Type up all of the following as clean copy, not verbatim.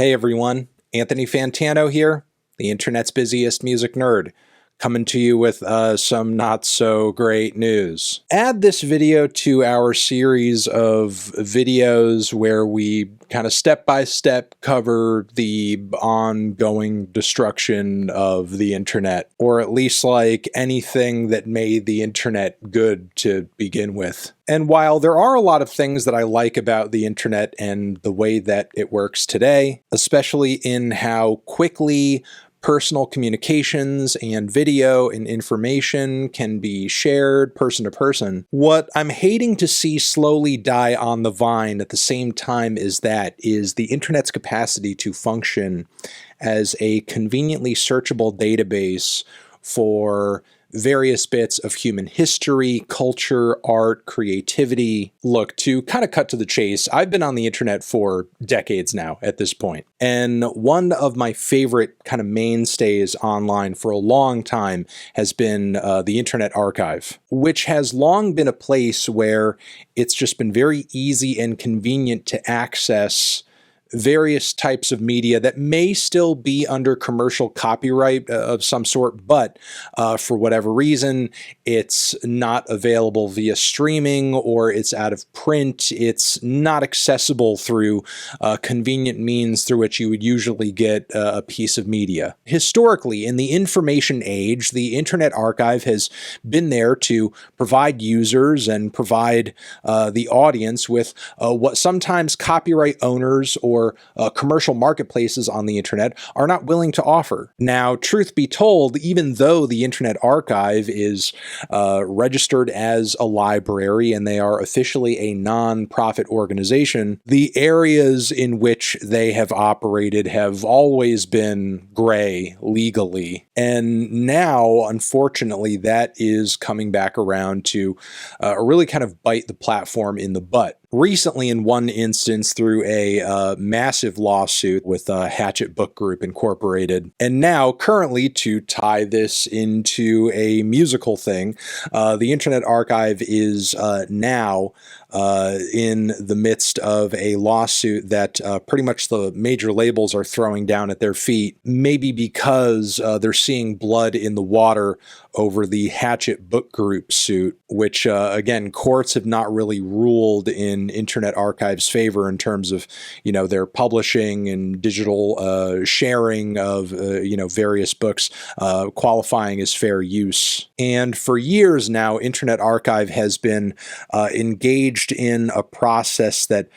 Hey everyone, Anthony Fantano here, the internet's busiest music nerd, coming to you with some not so great news. Add this video to our series of videos where we kind of step by step cover the ongoing destruction of the internet, or at least like anything that made the internet good to begin with. And while there are a lot of things that I like about the internet and the way that it works today, especially in how quickly personal communications and video and information can be shared person to person, what I'm hating to see slowly die on the vine at the same time is the internet's capacity to function as a conveniently searchable database for various bits of human history, culture, art, creativity. Look, to kind of cut to the chase, I've been on the internet for decades now at this point. And one of my favorite kind of mainstays online for a long time has been the Internet Archive, which has long been a place where it's just been very easy and convenient to access various types of media that may still be under commercial copyright of some sort, but for whatever reason, it's not available via streaming or it's out of print. It's not accessible through convenient means through which you would usually get a piece of media. Historically, in the information age, the Internet Archive has been there to provide users and provide the audience with what sometimes copyright owners or commercial marketplaces on the internet are not willing to offer. Now, truth be told, even though the Internet Archive is registered as a library and they are officially a non-profit organization, the areas in which they have operated have always been gray legally. And now, unfortunately, that is coming back around to really kind of bite the platform in the butt. Recently, in one instance, through a massive lawsuit with Hatchet Book Group Incorporated. And now, currently, to tie this into a musical thing, the Internet Archive is now in the midst of a lawsuit that pretty much the major labels are throwing down at their feet, maybe because they're seeing blood in the water over the Hatchet Book Group suit, which, again, courts have not really ruled in Internet Archive's favor in terms of, you know, their publishing and digital sharing of, various books qualifying as fair use. And for years now, Internet Archive has been engaged in a process that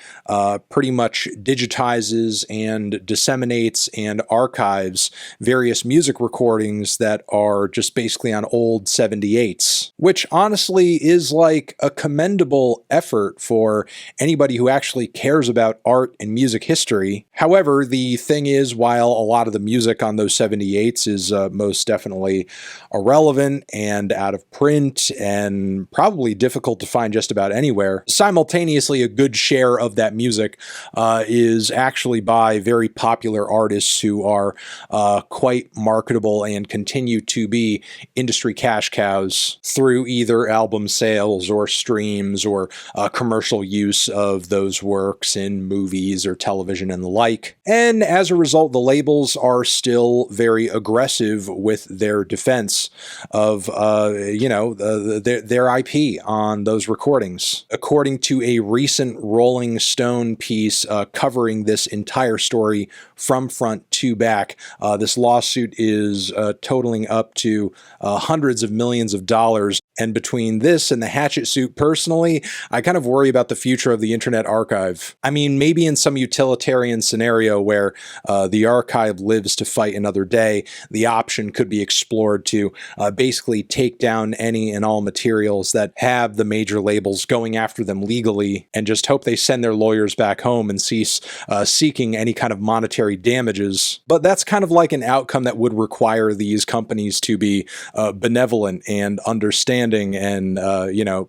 pretty much digitizes and disseminates and archives various music recordings that are just basically on old 78s, which honestly is like a commendable effort for anybody who actually cares about art and music history. However, the thing is, while a lot of the music on those 78s is most definitely irrelevant and out of print and probably difficult to find just about anywhere, simultaneously a good share of that music is actually by very popular artists who are quite marketable and continue to be industry cash cows through either album sales or streams or commercial use of those works in movies or television and the like. And as a result, the labels are still very aggressive with their defense of, their IP on those recordings. According to a recent Rolling Stone piece covering this entire story from front to back, this lawsuit is totaling up to hundreds of millions of dollars. And between this and the Hatchet suit, personally, I kind of worry about the future of the Internet Archive. I mean, maybe in some utilitarian scenario where the archive lives to fight another day, the option could be explored to basically take down any and all materials that have the major labels going after them legally and just hope they send their lawyers back home and cease seeking any kind of monetary damages. companies. But that's kind of like an outcome that would require these companies to be benevolent and understanding and,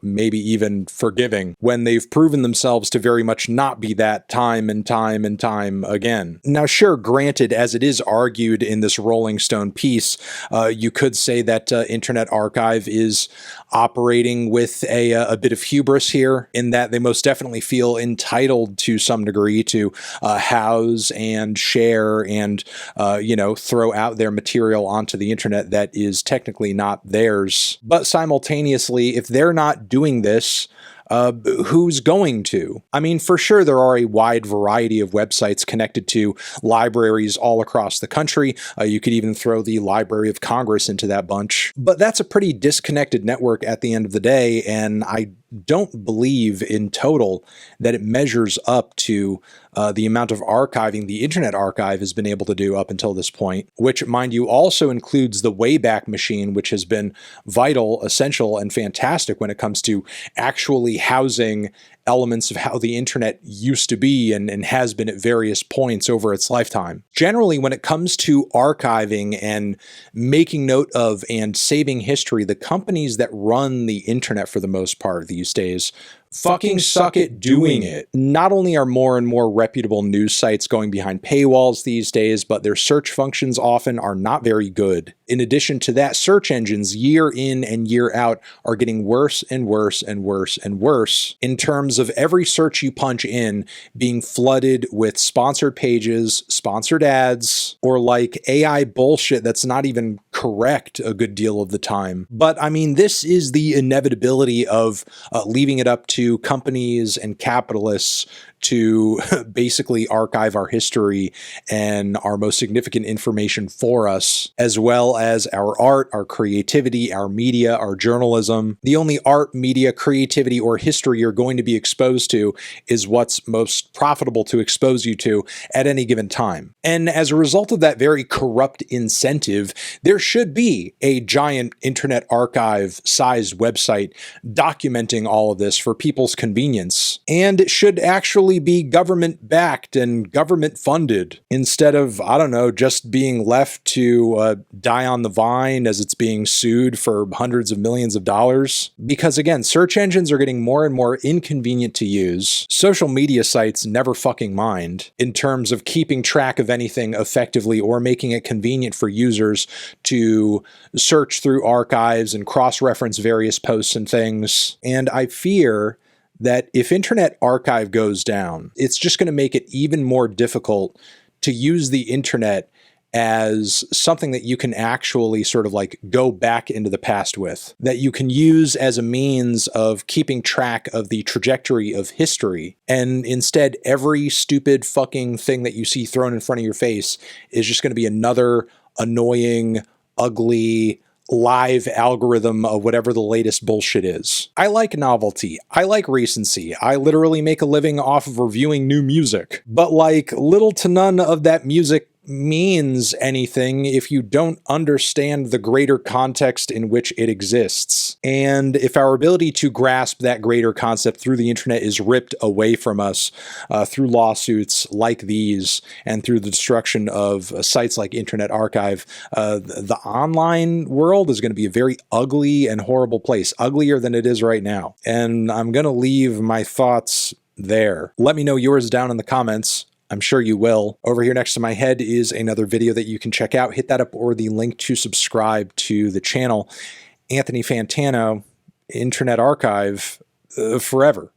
maybe even forgiving when they've proven themselves to very much not be that time and time and time again. Now, sure, granted, as it is argued in this Rolling Stone piece, you could say that Internet Archive is operating with a bit of hubris here, in that they most definitely feel entitled to some degree to house and share and, throw out their material onto the internet that is technically not theirs. But simultaneously, if they're not doing this, who's going to? I mean, for sure, there are a wide variety of websites connected to libraries all across the country. You could even throw the Library of Congress into that bunch. But that's a pretty disconnected network at the end of the day, and I don't believe in total that it measures up to the amount of archiving the Internet Archive has been able to do up until this point, which, mind you, also includes the Wayback Machine, which has been vital, essential, and fantastic when it comes to actually housing elements of how the internet used to be and has been at various points over its lifetime. Generally, when it comes to archiving and making note of and saving history, the companies that run the internet for the most part these days fucking suck at doing it. Not only are more and more reputable news sites going behind paywalls these days, but their search functions often are not very good. In addition to that, search engines year in and year out are getting worse and worse and worse and worse in terms of every search you punch in being flooded with sponsored pages, sponsored ads, or like AI bullshit that's not even correct a good deal of the time. But I mean, this is the inevitability of leaving it up to companies and capitalists to basically archive our history and our most significant information for us, as well as our art, our creativity, our media, our journalism. The only art, media, creativity, or history you're going to be exposed to is what's most profitable to expose you to at any given time. And as a result of that very corrupt incentive, there should be a giant Internet Archive-sized website documenting all of this for people's convenience. And it should actually be government backed and government funded instead of, I don't know, just being left to die on the vine as it's being sued for hundreds of millions of dollars. Because again, search engines are getting more and more inconvenient to use. Social media sites never fucking mind in terms of keeping track of anything effectively or making it convenient for users to search through archives and cross-reference various posts and things. And I fear that if Internet Archive goes down, it's just going to make it even more difficult to use the internet as something that you can actually sort of like go back into the past with, that you can use as a means of keeping track of the trajectory of history. And instead, every stupid fucking thing that you see thrown in front of your face is just going to be another annoying, ugly, live algorithm of whatever the latest bullshit is. I like novelty. I like recency. I literally make a living off of reviewing new music. But like, little to none of that music means anything if you don't understand the greater context in which it exists. And if our ability to grasp that greater concept through the internet is ripped away from us through lawsuits like these and through the destruction of sites like Internet Archive, the online world is going to be a very ugly and horrible place, uglier than it is right now. And I'm going to leave my thoughts there. Let me know yours down in the comments. I'm sure you will. Over here next to my head is another video that you can check out. Hit that up or the link to subscribe to the channel. Anthony Fantano, Internet Archive, forever.